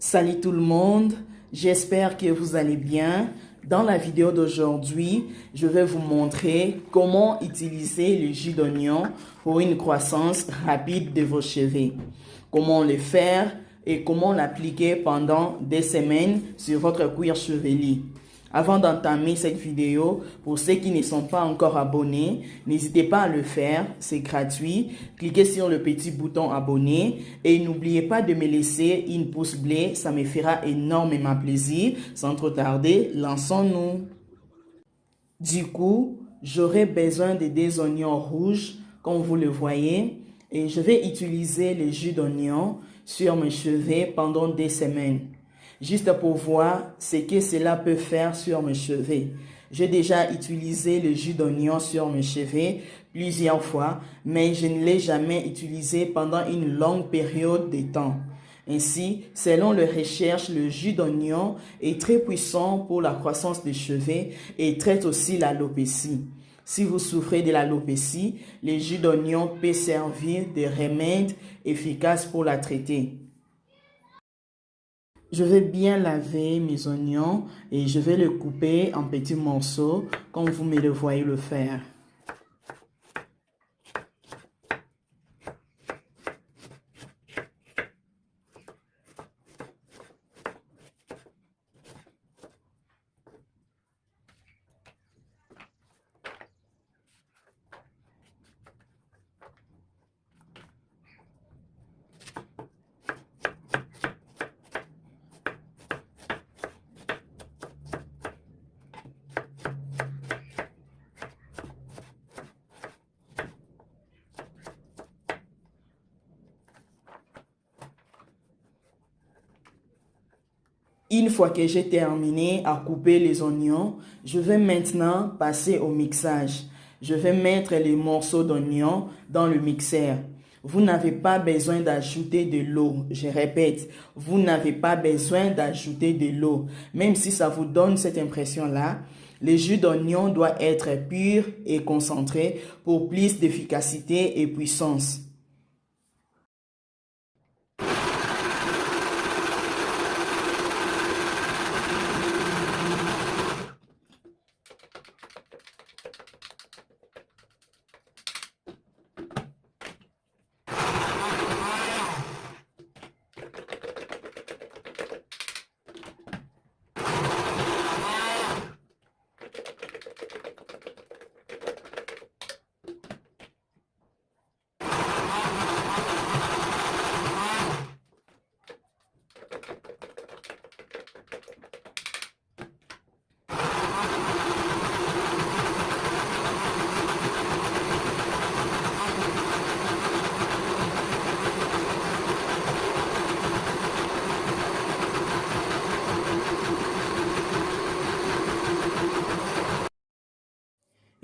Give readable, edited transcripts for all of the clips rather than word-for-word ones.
Salut tout le monde, j'espère que vous allez bien. Dans la vidéo d'aujourd'hui, je vais vous montrer comment utiliser le jus d'oignon pour une croissance rapide de vos cheveux. Comment le faire et comment l'appliquer pendant des semaines sur votre cuir chevelu. Avant d'entamer cette vidéo, pour ceux qui ne sont pas encore abonnés, n'hésitez pas à le faire, c'est gratuit. Cliquez sur le petit bouton abonner et n'oubliez pas de me laisser une pouce bleu, ça me fera énormément plaisir. Sans trop tarder, lançons-nous. Du coup, j'aurai besoin de deux oignons rouges, comme vous le voyez, et je vais utiliser le jus d'oignon sur mes cheveux pendant des semaines, juste pour voir ce que cela peut faire sur mes cheveux. J'ai déjà utilisé le jus d'oignon sur mes cheveux plusieurs fois, mais je ne l'ai jamais utilisé pendant une longue période de temps. Ainsi, selon les recherches, le jus d'oignon est très puissant pour la croissance des cheveux et traite aussi l'alopécie. Si vous souffrez de l'alopécie, le jus d'oignon peut servir de remède efficace pour la traiter. Je vais bien laver mes oignons et je vais les couper en petits morceaux comme vous me le voyez le faire. Une fois que j'ai terminé à couper les oignons, je vais maintenant passer au mixage. Je vais mettre les morceaux d'oignons dans le mixeur. Vous n'avez pas besoin d'ajouter de l'eau. Je répète, vous n'avez pas besoin d'ajouter de l'eau. Même si ça vous donne cette impression-là, le jus d'oignon doit être pur et concentré pour plus d'efficacité et puissance.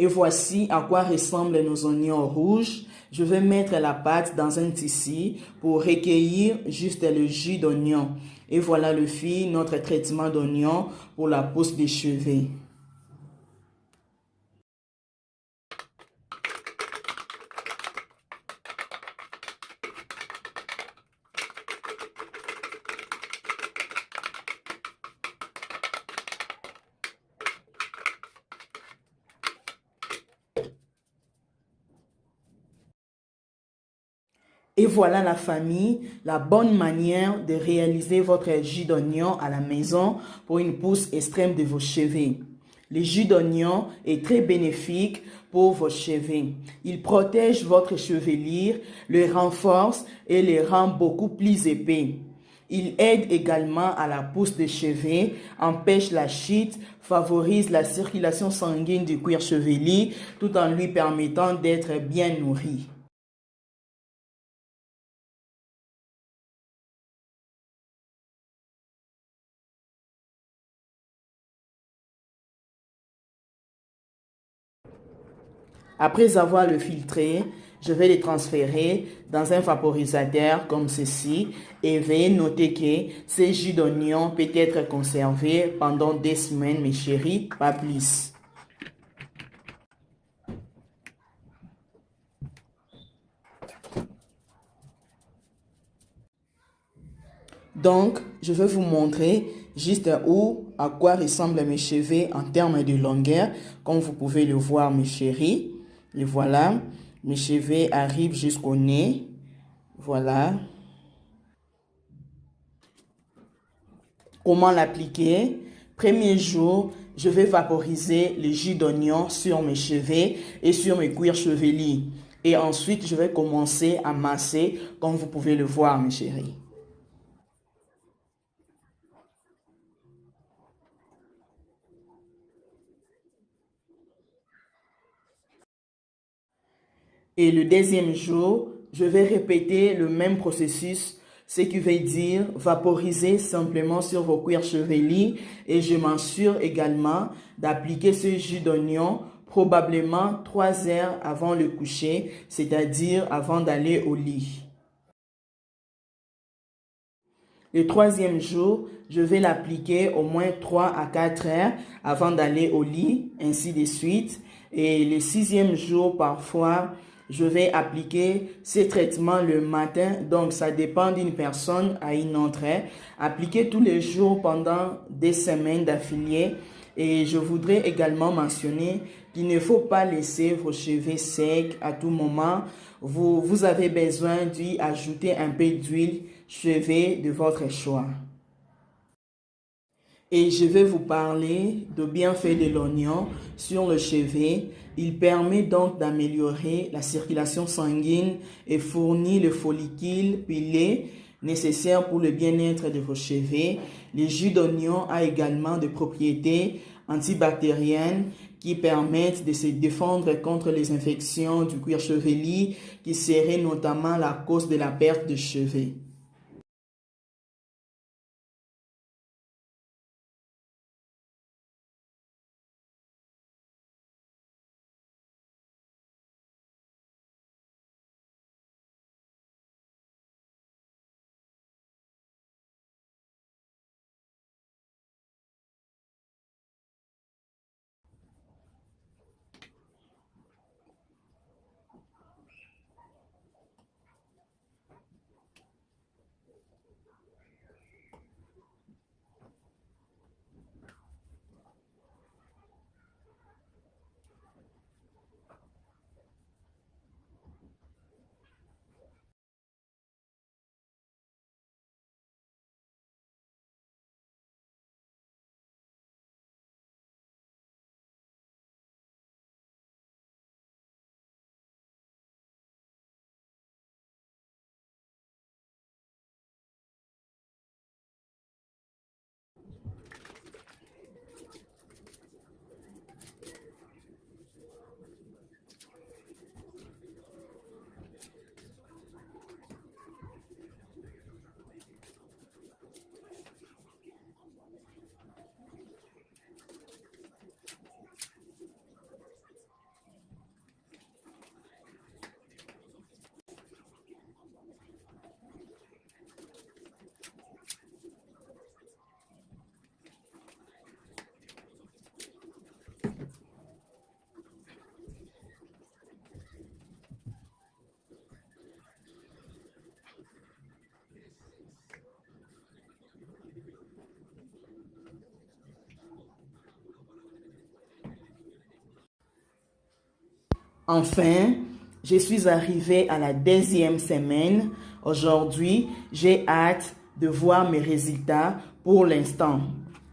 Et voici à quoi ressemblent nos oignons rouges. Je vais mettre la pâte dans un tissu pour recueillir juste le jus d'oignon. Et voilà le fil, notre traitement d'oignon pour la pousse des cheveux. Et voilà la famille, la bonne manière de réaliser votre jus d'oignon à la maison pour une pousse extrême de vos cheveux. Le jus d'oignon est très bénéfique pour vos cheveux. Il protège votre chevelure, le renforce et le rend beaucoup plus épais. Il aide également à la pousse des cheveux, empêche la chute, favorise la circulation sanguine du cuir chevelu tout en lui permettant d'être bien nourri. Après avoir le filtré, je vais le transférer dans un vaporisateur comme ceci et veuillez noter que ce jus d'oignon peut être conservé pendant des semaines, mes chéris, pas plus. Donc, je vais vous montrer juste à quoi ressemblent mes cheveux en termes de longueur. Comme vous pouvez le voir, mes chéris. Et voilà, mes cheveux arrivent jusqu'au nez. Voilà. Comment l'appliquer? Premier jour, je vais vaporiser le jus d'oignon sur mes cheveux et sur mes cuirs chevelus. Et ensuite, je vais commencer à masser, comme vous pouvez le voir, mes chéris. Et le deuxième jour, je vais répéter le même processus, ce qui veut dire vaporiser simplement sur vos cuirs chevelus et je m'assure également d'appliquer ce jus d'oignon probablement 3 heures avant le coucher, c'est-à-dire avant d'aller au lit. Le troisième jour, je vais l'appliquer au moins 3 à 4 heures avant d'aller au lit, ainsi de suite. Et le sixième jour, parfois, je vais appliquer ces traitements le matin. Donc, ça dépend d'une personne à une autre. Appliquer tous les jours pendant des semaines d'affilée. Et je voudrais également mentionner qu'il ne faut pas laisser vos cheveux secs à tout moment. Vous avez besoin d'y ajouter un peu d'huile cheveux de votre choix. Et je vais vous parler de bienfaits de l'oignon sur le cheveu. Il permet donc d'améliorer la circulation sanguine et fournit le follicule pilé nécessaire pour le bien-être de vos cheveux. Le jus d'oignon a également des propriétés antibactériennes qui permettent de se défendre contre les infections du cuir chevelu qui seraient notamment la cause de la perte de cheveux. Enfin, je suis arrivée à la deuxième semaine. Aujourd'hui, j'ai hâte de voir mes résultats pour l'instant.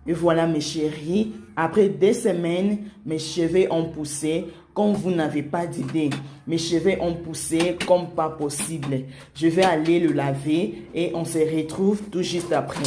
Et voilà mes chéris, après 2 semaines, mes cheveux ont poussé comme vous n'avez pas d'idée. Mes cheveux ont poussé comme pas possible. Je vais aller le laver et on se retrouve tout juste après.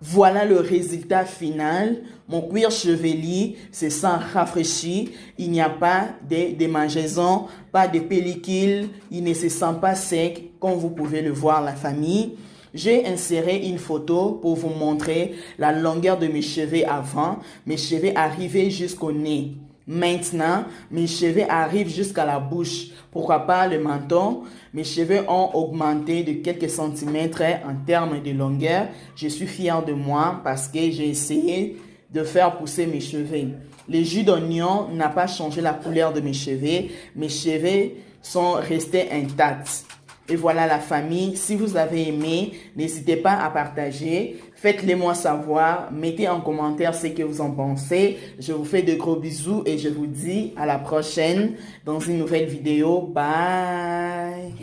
Voilà le résultat final. Mon cuir chevelu se sent rafraîchi. Il n'y a pas de démangeaisons, pas de pellicule. Il ne se sent pas sec, comme vous pouvez le voir, la famille. J'ai inséré une photo pour vous montrer la longueur de mes cheveux avant. Mes cheveux arrivaient jusqu'au nez. Maintenant, mes cheveux arrivent jusqu'à la bouche. Pourquoi pas le menton? Mes cheveux ont augmenté de quelques centimètres en termes de longueur. Je suis fière de moi parce que j'ai essayé de faire pousser mes cheveux. Le jus d'oignon n'a pas changé la couleur de mes cheveux. Mes cheveux sont restées intactes. Et voilà la famille, si vous avez aimé, n'hésitez pas à partager, faites-les moi savoir, mettez en commentaire ce que vous en pensez. Je vous fais de gros bisous et je vous dis à la prochaine dans une nouvelle vidéo. Bye!